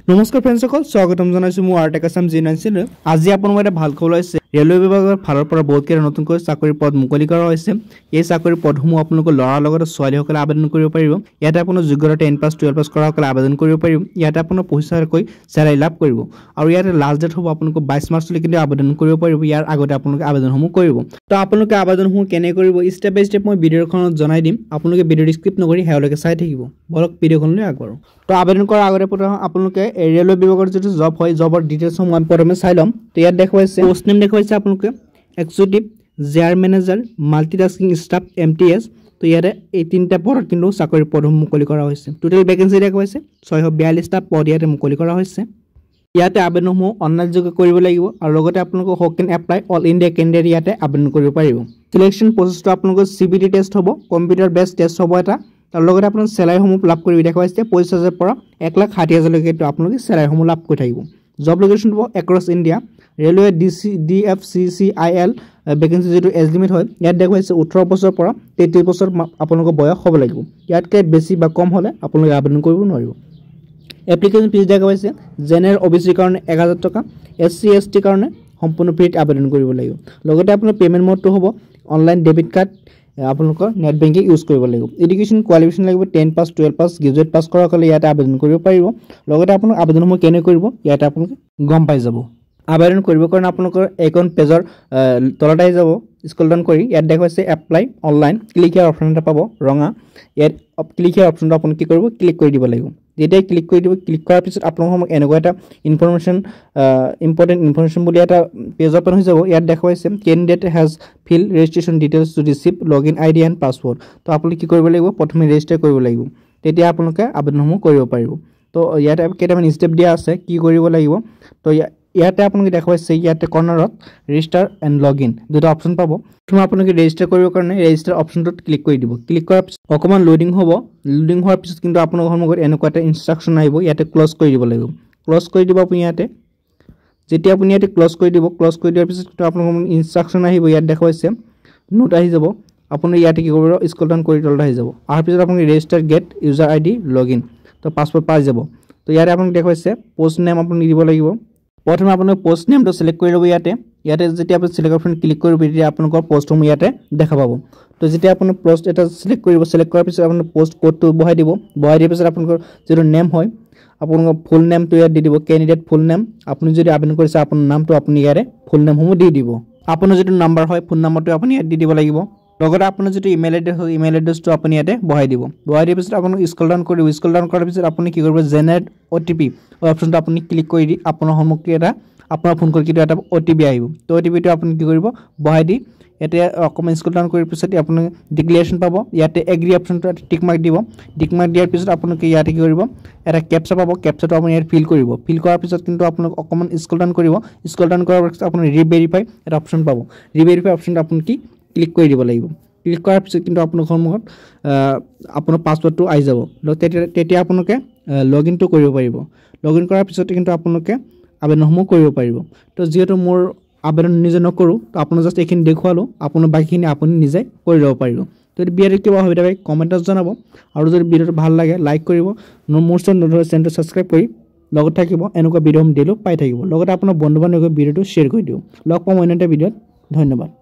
নমস্কাৰ ফ্ৰেণ্ডসকল, স্বাগতম জনাইছো মোৰ আৰ্টেক আছাম জি9 আজি আপোনালোকৰ এটা ভাল খবৰ আছে। ৰেলৱে বিভাগৰ ফালৰ পৰা বহুত কেইটা নতুনকৈ চাকৰি পদ মুকলি কৰা হৈছে। এই চাকৰি পদসমূহ আপোনালোকৰ ল'ৰাৰ লগতে ছোৱালীসকলে আবেদন কৰিব পাৰিব। ইয়াতে আপোনাৰ যোগ্যতা 10 পাছ 12 পাছ কৰাসকলে আবেদন কৰিব পাৰিব। ইয়াতে আপোনাৰ 25,000কৈ চেলাৰী লাভ কৰিব আৰু ইয়াতে লাষ্ট ডেট হ'ব আপোনালোকৰ 22 মাৰ্চলৈকে কিন্তু আবেদন কৰিব পাৰিব। ইয়াৰ আগতে আপোনালোকে আবেদনসমূহ কৰিব। তো আপোনালোকে আবেদনসমূহ কেনে কৰিব ষ্টেপ বাই ষ্টেপ মই ভিডিঅ'খনত জনাই দিম। আপোনালোকে ভিডিঅ'টো স্কিপ নকৰি শেষলৈকে চাই থাকিব। বলক ভিডিঅ'খনলৈ আগবাঢ়ো। তো আবেদন কৰাৰ আগতে প্ৰথমে আপোনালোকে ৰেলৱে বিভাগৰ যিটো জব হয় জবৰ ডিটেইলছ মই প্ৰথমে চাই ল'ম। তো ইয়াত দেখুৱাইছে পোষ্ট নেম দেখুৱাইছে আপোনালোকে executive, JR manager, multitasking staff, MTS। তো ইয়াতে এই তিনিটা পদত কিন্তু চাকৰি পদসমূহ মুকলি কৰা হৈছে। টোটেল ভেকেঞ্চি দেখুৱাইছে 642টা পদ ইয়াতে মুকলি কৰা হৈছে। ইয়াতে আবেদনসমূহ অনলাইনযোগে কৰিব লাগিব আৰু লগতে আপোনালোকে হু কেন এপ্লাই অল ইণ্ডিয়া কেণ্ডিডেট ইয়াতে আবেদন কৰিব পাৰিব। চিলেকশ্যন প্ৰচেছটো আপোনালোকৰ CBT টেষ্ট হ'ব, কম্পিউটাৰ বেছ টেষ্ট হ'ব এটা। তাৰ লগতে আপোনাৰ চেলাৰীসমূহ লাভ কৰিব দেখুৱাইছে 25,000 পৰা 1,60,000লৈকে আপোনালোকে চেলাৰীসমূহ লাভ কৰি থাকিব। জব লোকেশ্যন হ'ব across India. Railway DFCCIL vacancy যিটো এজ লিমিট হয় ইয়াত দেখুৱাইছে 18 বছৰৰ পৰা 33 বছৰ আপোনালোকৰ বয়স হ'ব লাগিব। ইয়াতকৈ বেছি বা কম হ'লে আপোনালোকে আবেদন কৰিব নোৱাৰিব। এপ্লিকেশ্যন ফিজ দেখুৱাইছে জেনেৰেল OBC কাৰণে 1,000 টকা, SC ST কাৰণে সম্পূৰ্ণ ফ্ৰীত আবেদন কৰিব লাগিব। লগতে আপোনাৰ পে'মেণ্ট মোডটো হ'ব অনলাইন ডেবিট কাৰ্ড, আপোনালোকৰ নেট বেংকিং ইউজ কৰিব লাগিব। এডুকেশ্যন কোৱালিফিকেশ্যন লাগিব 10 পাছ 12 পাছ, গ্ৰেজুৱেট পাছ কৰাসকলে ইয়াতে আবেদন কৰিব পাৰিব। লগতে আপোনালোক আবেদনসমূহ কেনে কৰিব ইয়াতে আপোনালোকে গম পাই যাব। আবেদন কৰিবৰ কাৰণে আপোনালোকৰ এইখন পেজৰ তলত আহি যাব, স্ক্ৰল ডাউন কৰি ইয়াত দেখুৱাইছে এপ্লাই অনলাইন, ক্লিক হিয়াৰ অপশ্যন এটা পাব ৰঙা। ইয়াত ক্লিক হিয়াৰ অপশ্যনটো আপুনি কি কৰিব ক্লিক কৰি দিব লাগিব। যেতিয়াই ক্লিক কৰি দিব, ক্লিক কৰাৰ পিছত আপোনালোকক এনেকুৱা এটা ইম্পৰ্টেণ্ট ইনফৰমেশ্যন বুলি এটা পেজ অপেন হৈ যাব। ইয়াত দেখুৱাইছে candidate has fill registration details to receive login ID and password. তো আপুনি কি কৰিব লাগিব প্ৰথমে ৰেজিষ্টাৰ কৰিব লাগিব, তেতিয়া আপোনালোকে আবেদনসমূহ কৰিব পাৰিব। তো ইয়াতে কেইটামান ষ্টেপ দিয়া আছে কি কৰিব লাগিব। তো ইয়াতে আপোনালোকে দেখুৱাইছে ইয়াতে কৰ্নাৰত ৰেজিষ্টাৰ এণ্ড লগইন দুটা অপশ্যন পাব। প্ৰথমে আপোনালোকে ৰেজিষ্টাৰ কৰিবৰ কাৰণে ৰেজিষ্টাৰ অপশ্যনটোত ক্লিক কৰি দিব। ক্লিক কৰাৰ পিছত অকণমান লোডিং হ'ব। লোডিং হোৱাৰ পিছত কিন্তু আপোনালোকৰ সন্মুখত এনেকুৱা এটা ইনষ্ট্ৰাকশ্যন আহিব, ইয়াতে ক্লজ কৰি দিব লাগিব। ক্লজ কৰি দিব আপুনি ইয়াতে। যেতিয়া আপুনি ইয়াতে ক্লজ কৰি দিব, ক্লজ কৰি দিয়াৰ পিছত কিন্তু আপোনালোকৰ ইনষ্ট্ৰাকশ্যন আহিব। ইয়াত দেখুৱাইছে নোট আহি যাব। আপুনি ইয়াতে কি কৰিব স্ক্ৰল ডাউন কৰি তলত আহি যাব। অহাৰ পিছত আপুনি register get user ID login, তো পাছৱৰ্ড পাই যাব। তো ইয়াতে আপোনাক দেখুৱাইছে পোষ্ট নেম আপুনি দিব লাগিব। প্ৰথমে আপোনাৰ পোষ্ট নেমটো চিলেক্ট কৰি ল'ব। ইয়াতে যেতিয়া আপুনি চিলেক্ট অপশ্যন ক্লিক কৰিব তেতিয়া আপোনালোকৰ পোষ্টসমূহ ইয়াতে দেখা পাব। তো যেতিয়া আপুনি পোষ্ট এটা চিলেক্ট কৰিব, চিলেক্ট কৰাৰ পিছত আপোনাৰ পোষ্ট কোডটো বহাই দিব। বহাই দিয়াৰ পিছত আপোনালোকৰ যিটো নেম হয় আপোনালোকৰ ফুল নেমটো ইয়াত দি দিব, কেণ্ডিডেট ফুল নেম। আপুনি যদি আবেদন কৰিছে আপোনাৰ নামটো আপুনি ইয়াতে ফুল নেমসমূহ দি দিব। আপোনাৰ যিটো নাম্বাৰ হয় ফোন নাম্বাৰটো আপুনি ইয়াত দি দিব লাগিব। লগতে আপোনাৰ যিটো ইমেইল এড্ৰেছ হয় ইমেইল এড্ৰেছটো আপুনি ইয়াতে বহাই দিব। বহাই দিয়াৰ পিছত আপোনাক স্ক্ৰল ডাউন কৰিব। স্ক্ৰল ডাউন কৰাৰ পিছত আপুনি কি কৰিব জেনেৰেট OTP অপশ্যনটো আপুনি ক্লিক কৰি দি আপোনাৰ সন্মুখত এটা আপোনাৰ ফোন কৰি কিন্তু এটা OTP আহিব। তো OTPটো আপুনি কি কৰিব বহাই দি ইয়াতে অকণমান স্ক্ৰল ডাউন কৰাৰ পিছত আপুনি ডিক্লেৰেশ্যন পাব। ইয়াতে এগ্ৰি অপশ্যনটো এটা টিক মাৰ্ক দিব। টিক মাৰ্ক দিয়াৰ পিছত আপোনালোকে ইয়াতে কি কৰিব এটা কেপচা পাব। কেপচাটো আপুনি ইয়াত ফিল কৰিব। ফিল কৰাৰ পিছত কিন্তু আপোনাক অকণমান স্ক্ৰল ডাউন কৰিব। স্ক্ৰল ডাউন কৰাৰ পিছত আপুনি ৰিভেৰিফাই এটা অপশ্যন পাব। ৰিভেৰিফাই অপশ্যনটো আপুনি কি ক্লিক কৰি দিব লাগিব। ক্লিক কৰাৰ পিছত কিন্তু আপোনাৰ সন্মুখত আপোনাৰ পাছৱৰ্ডটো আহি যাব। তেতিয়া আপোনালোকে লগইনটো কৰিব পাৰিব। লগইন কৰাৰ পিছতে কিন্তু আপোনালোকে আবেদনসমূহ কৰিব পাৰিব। তো যিহেতু মোৰ আবেদন নিজে নকৰোঁ, তো আপোনাক জাষ্ট এইখিনি দেখুৱালোঁ, আপোনাৰ বাকীখিনি আপুনি নিজে কৰি ল'ব পাৰিব। যদি ভিডিঅ'টো কিবা অসুবিধা পায় কমেণ্টত জনাব আৰু যদি ভিডিঅ'টো ভাল লাগে লাইক কৰিব। মোৰ চেনেলটো ছাবস্ক্ৰাইব কৰি লগত থাকিব। এনেকুৱা ভিডিঅ' দিলেও পাই থাকিব। লগতে আপোনাৰ বন্ধু বান্ধৱীক ভিডিঅ'টো শ্বেয়াৰ কৰি দিওঁ। লগ পাম অন্য এটা ভিডিঅ'ত। ধন্যবাদ।